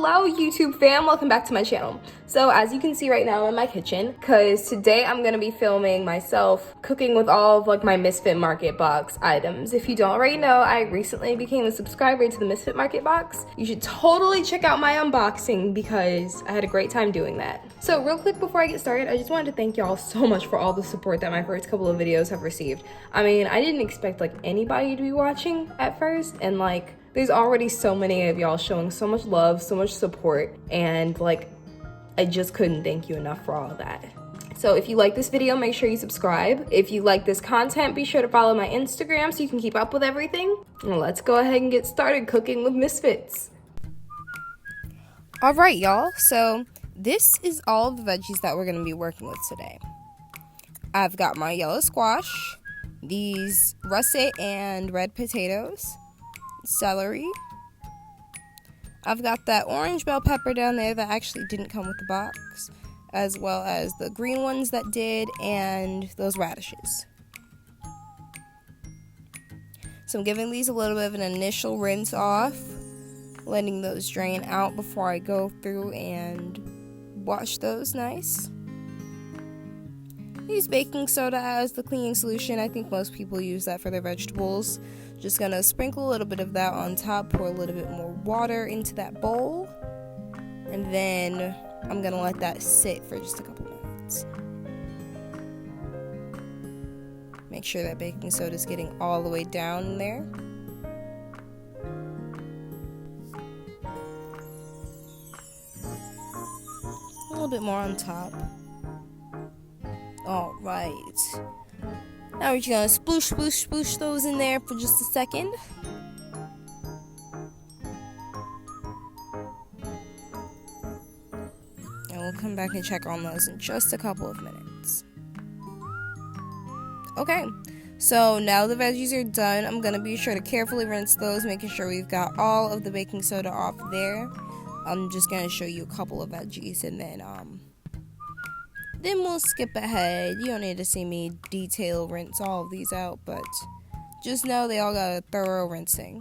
Hello YouTube fam, welcome back to my channel. So as you can see right now, I'm in my kitchen because today I'm gonna be filming myself cooking with all of like my Misfit Market Box items. If you don't already know, I recently became a subscriber to the Misfit Market Box. You should totally check out my unboxing because I had a great time doing that. So real quick before I get started, I just wanted to thank y'all so much for all the support that my first couple of videos have received. I mean, I didn't expect like anybody to be watching at first, and like there's already so many of y'all showing so much love, so much support, and like I just couldn't thank you enough for all of that. So if you like this video, make sure you subscribe. If you like this content, be sure to follow my Instagram so you can keep up with everything. And let's go ahead and get started cooking with Misfits. All right, y'all. So this is all of the veggies that we're gonna be working with today. I've got my yellow squash, these russet and red potatoes, celery. I've got that orange bell pepper down there that actually didn't come with the box, as well as the green ones that did, and those radishes. So I'm giving these a little bit of an initial rinse off, letting those drain out before I go through and wash those nice. Use baking soda as the cleaning solution. I think most people use that for their vegetables. Just gonna sprinkle a little bit of that on top, pour a little bit more water into that bowl, and then I'm gonna let that sit for just a couple minutes. Make sure that baking soda is getting all the way down in there. A little bit more on top. All right. Now we're just gonna sploosh, sploosh, sploosh those in there for just a second. And we'll come back and check on those in just a couple of minutes. Okay, so now the veggies are done. I'm gonna be sure to carefully rinse those, making sure we've got all of the baking soda off there. I'm just gonna show you a couple of veggies and then we'll skip ahead. You don't need to see me detail rinse all of these out, but just know they all got a thorough rinsing.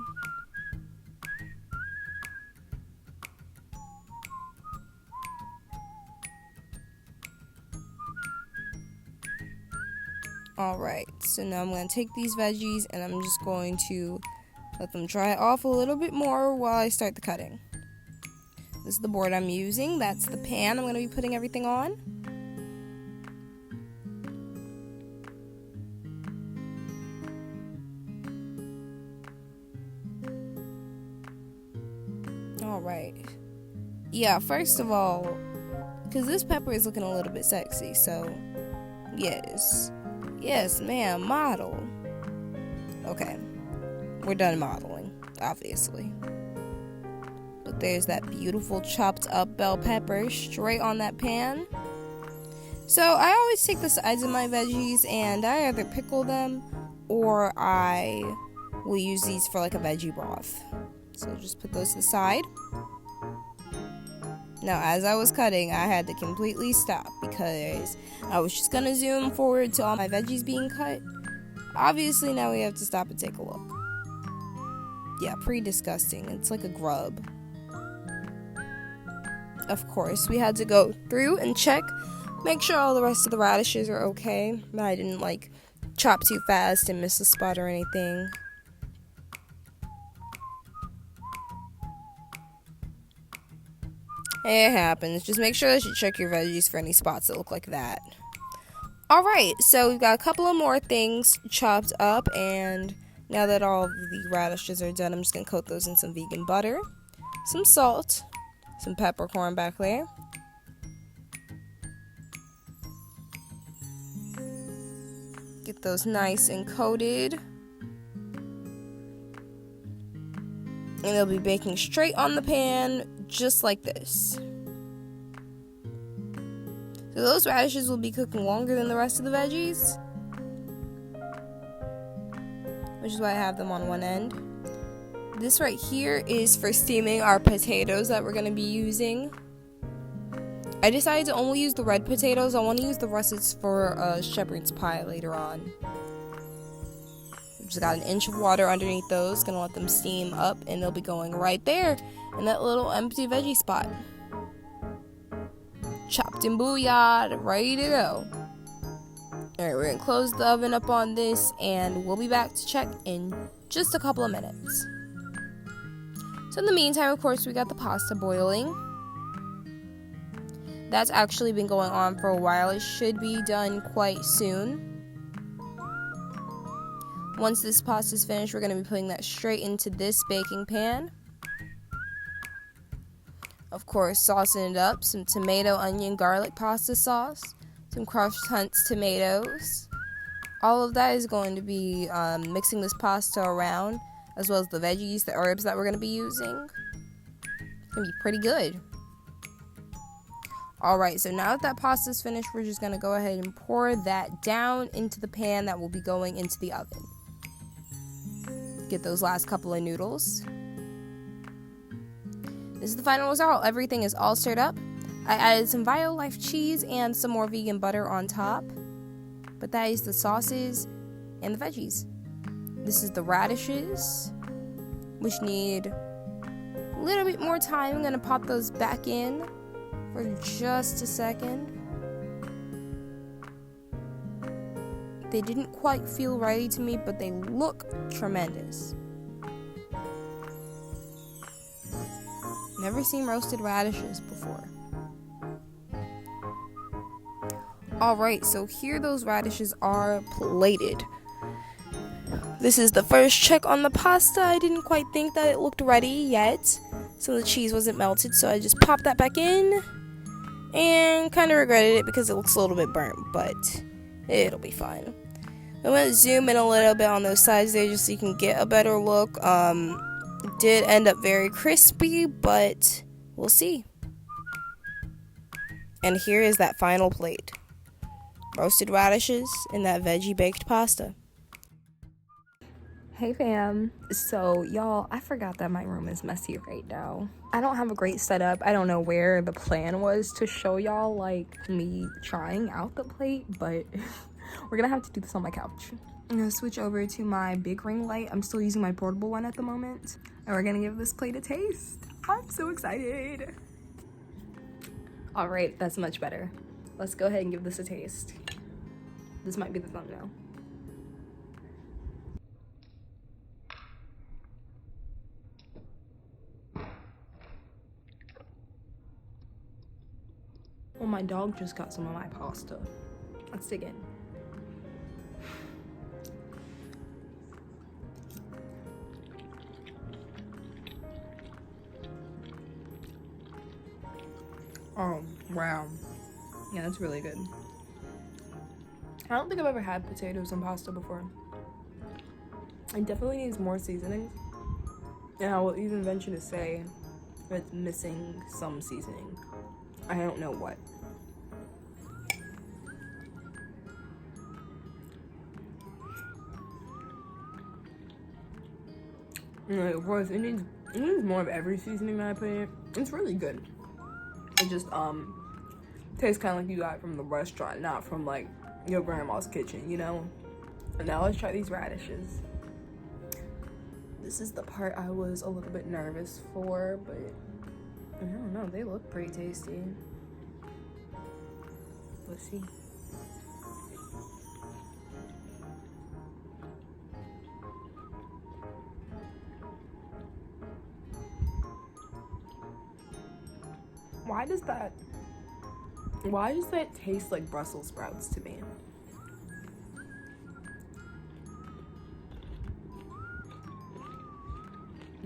Alright, so now I'm going to take these veggies and I'm just going to let them dry off a little bit more while I start the cutting. This is the board I'm using. That's the pan I'm going to be putting everything on. Alright. Yeah, first of all, because this pepper is looking a little bit sexy, so yes. Yes, ma'am, model. Okay. We're done modeling, obviously. But there's that beautiful chopped up bell pepper straight on that pan. So I always take the sides of my veggies and I either pickle them or I will use these for like a veggie broth. So just put those to the side. Now, as I was cutting, I had to completely stop because I was just gonna zoom forward to all my veggies being cut. Obviously, now we have to stop and take a look. Yeah, pretty disgusting. It's like a grub. Of course, we had to go through and check, make sure all the rest of the radishes are okay. I didn't like chop too fast and miss a spot or anything. It happens. Just make sure that you check your veggies for any spots that look like that. Alright, so we've got a couple of more things chopped up, and now that all of the radishes are done, I'm just going to coat those in some vegan butter, some salt, some peppercorn back there. Get those nice and coated. And they'll be baking straight on the pan, just like this. So those radishes will be cooking longer than the rest of the veggies, which is why I have them on one end. This right here is for steaming our potatoes that we're going to be using. I decided to only use the red potatoes. I want to use the russets for shepherd's pie later on. Just got an inch of water underneath those. Gonna let them steam up, and they'll be going right there in that little empty veggie spot. Chopped and bouillard, ready to go. Alright, we're gonna close the oven up on this, and we'll be back to check in just a couple of minutes. So in the meantime, of course, we got the pasta boiling. That's actually been going on for a while. It should be done quite soon. Once this pasta is finished, we're going to be putting that straight into this baking pan. Of course, saucing it up, some tomato, onion, garlic pasta sauce, some crushed Hunt's tomatoes. All of that is going to be mixing this pasta around, as well as the veggies, the herbs that we're going to be using. It's going to be pretty good. Alright, so now that pasta is finished, we're just going to go ahead and pour that down into the pan that will be going into the oven. Get those last couple of noodles. This is the final result. Everything is all stirred up. I added some Violife cheese and some more vegan butter on top. But that is the sauces and the veggies. This is the radishes, which need a little bit more time. I'm going to pop those back in for just a second. They didn't quite feel ready to me, but they look tremendous. Never seen roasted radishes before. Alright, so here those radishes are plated. This is the first check on the pasta. I didn't quite think that it looked ready yet. So the cheese wasn't melted, so I just popped that back in. And kind of regretted it because it looks a little bit burnt, but it'll be fine. I'm going to zoom in a little bit on those sides there just so you can get a better look. It did end up very crispy, but we'll see. And here is that final plate. Roasted radishes and that veggie baked pasta. Hey fam. So y'all, I forgot that my room is messy right now. I don't have a great setup. I don't know where the plan was to show y'all like me trying out the plate, but we're gonna have to do this on my couch. I'm gonna switch over to my big ring light. I'm still using my portable one at the moment, and we're gonna give this plate a taste. I'm so excited. All right, that's much better. Let's go ahead and give this a taste. This might be the thumbnail. Well, my dog just got some of my pasta. Let's dig in. Oh, wow. Yeah, that's really good. I don't think I've ever had potatoes and pasta before. It definitely needs more seasoning. And I will even venture to say it's missing some seasoning. I don't know what. Like, of course, it needs more of every seasoning that I put in it. It's really good. It just tastes kind of like you got it from the restaurant, not from like your grandma's kitchen, you know? And now let's try these radishes. This is the part I was a little bit nervous for, but I don't know, they look pretty tasty. Let's see. Why does that taste like Brussels sprouts to me?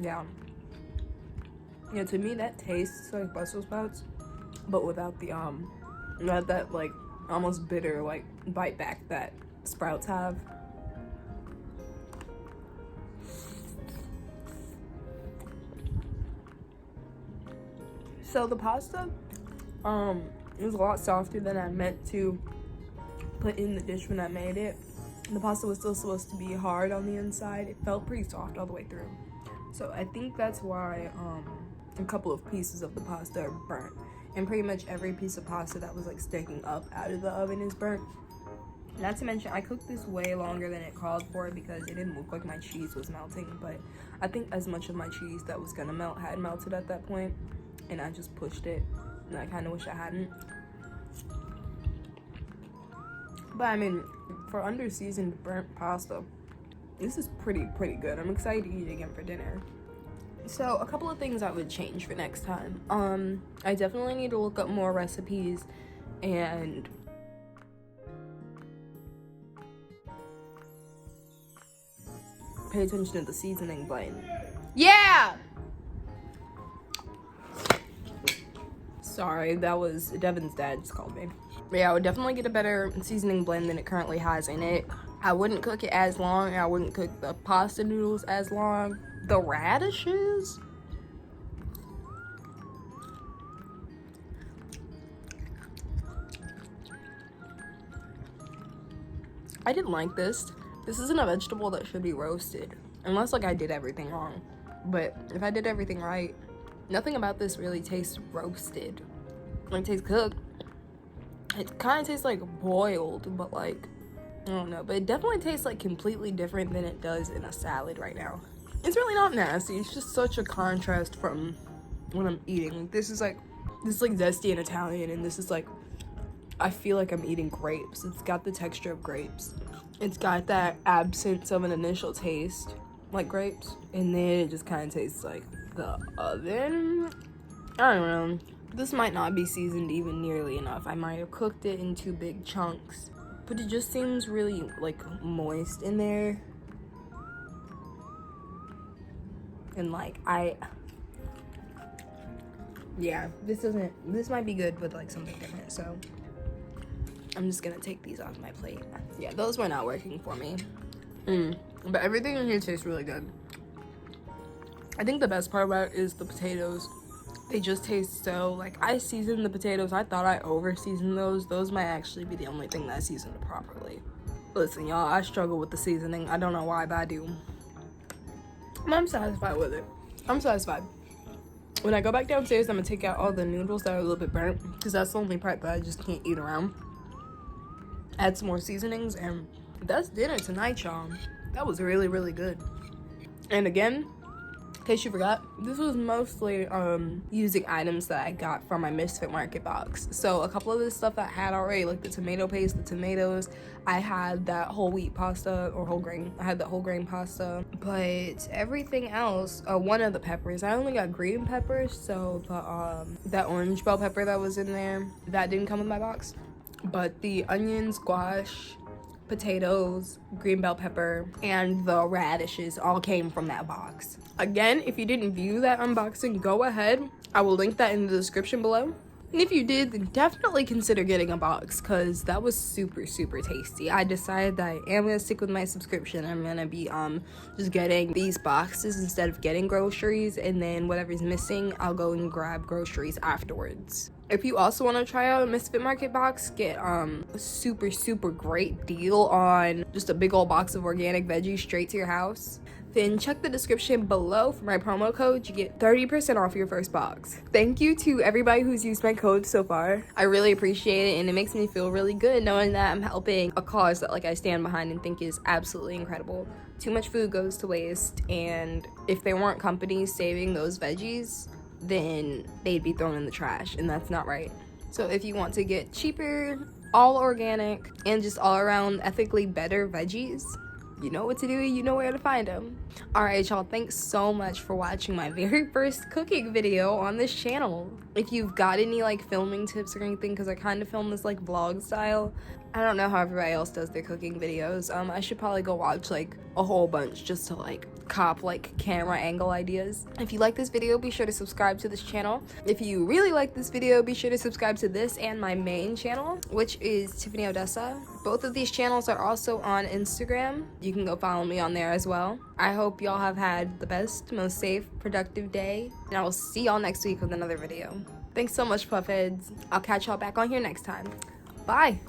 Yeah, to me that tastes like Brussels sprouts, but without the not that like almost bitter like bite back that sprouts have. So the pasta it was a lot softer than I meant to put in the dish when I made it. The pasta was still supposed to be hard on the inside. It felt pretty soft all the way through. So I think that's why a couple of pieces of the pasta are burnt. And pretty much every piece of pasta that was like sticking up out of the oven is burnt. Not to mention, I cooked this way longer than it called for because it didn't look like my cheese was melting, but I think as much of my cheese that was gonna melt had melted at that point, and I just pushed it, and I kind of wish I hadn't. But I mean, for under-seasoned burnt pasta, this is pretty good. I'm excited to eat it again for dinner. So a couple of things I would change for next time. I definitely need to look up more recipes and pay attention to the seasoning blend. Yeah! Sorry, that was Devin's dad just called me. But yeah, I would definitely get a better seasoning blend than it currently has in it. I wouldn't cook it as long. I wouldn't cook the pasta noodles as long. The radishes? I didn't like this. This isn't a vegetable that should be roasted. Unless, like, I did everything wrong. But if I did everything right, nothing about this really tastes roasted. Like, it tastes cooked. It kind of tastes like boiled, but, like, I don't know. But it definitely tastes, like, completely different than it does in a salad right now. It's really not nasty. It's just such a contrast from what I'm eating. Like, this is like zesty and Italian, and this is, like, I feel like I'm eating grapes. It's got the texture of grapes. It's got that absence of an initial taste like grapes, and then it just kind of tastes like the oven. I don't know. This might not be seasoned even nearly enough. I might have cooked it in too big chunks, but it just seems really, like, moist in there. And, like, yeah, this might be good with, like, something different, so I'm just gonna take these off my plate. Yeah, those were not working for me. But everything in here tastes really good. I think the best part about it is the potatoes. They just taste so, like, I seasoned the potatoes. I thought I over-seasoned those. Those might actually be the only thing that I seasoned properly. Listen, y'all, I struggle with the seasoning. I don't know why, but I do. I'm satisfied with it. I'm satisfied. When I go back downstairs, I'm gonna take out all the noodles that are a little bit burnt, because that's the only part that I just can't eat around. Add some more seasonings, and that's dinner tonight, y'all. That was really good. And again, in case you forgot, this was mostly using items that I got from my Misfit Market box. So a couple of the stuff I had already, like the tomato paste, the tomatoes, I had that whole wheat pasta, or whole grain. I had that whole grain pasta. But everything else, one of the peppers, I only got green peppers, so that orange bell pepper that was in there, that didn't come with my box. But the onion, squash, potatoes, green bell pepper, and the radishes all came from that box. Again, if you didn't view that unboxing, go ahead. I will link that in the description below. And if you did, then definitely consider getting a box, because that was super tasty. I decided that I am going to stick with my subscription. I'm going to be just getting these boxes instead of getting groceries, and then whatever's missing, I'll go and grab groceries afterwards. If you also want to try out a Misfit Market box, get a super great deal on just a big old box of organic veggies straight to your house, then check the description below for my promo code. You get 30% off your first box. Thank you to everybody who's used my code so far. I really appreciate it, and it makes me feel really good knowing that I'm helping a cause that, like, I stand behind and think is absolutely incredible. Too much food goes to waste, and if there weren't companies saving those veggies, then they'd be thrown in the trash, and that's not right. So if you want to get cheaper, all organic, and just all around ethically better veggies, you know what to do, you know where to find them. Alright, y'all, thanks so much for watching my very first cooking video on this channel. If you've got any, like, filming tips or anything, because I kind of film this, like, vlog style. I don't know how everybody else does their cooking videos. I should probably go watch, like, a whole bunch just to, like, cop, like, camera angle ideas. If you like this video, be sure to subscribe to this channel. If you really like this video, be sure to subscribe to this and my main channel, which is Tiffany Odessa. Both of these channels are also on Instagram. You can go follow me on there as well. I hope y'all have had the best, most safe, productive day, and I will see y'all next week with another video. Thanks so much, Puffheads. I'll catch y'all back on here next time. Bye!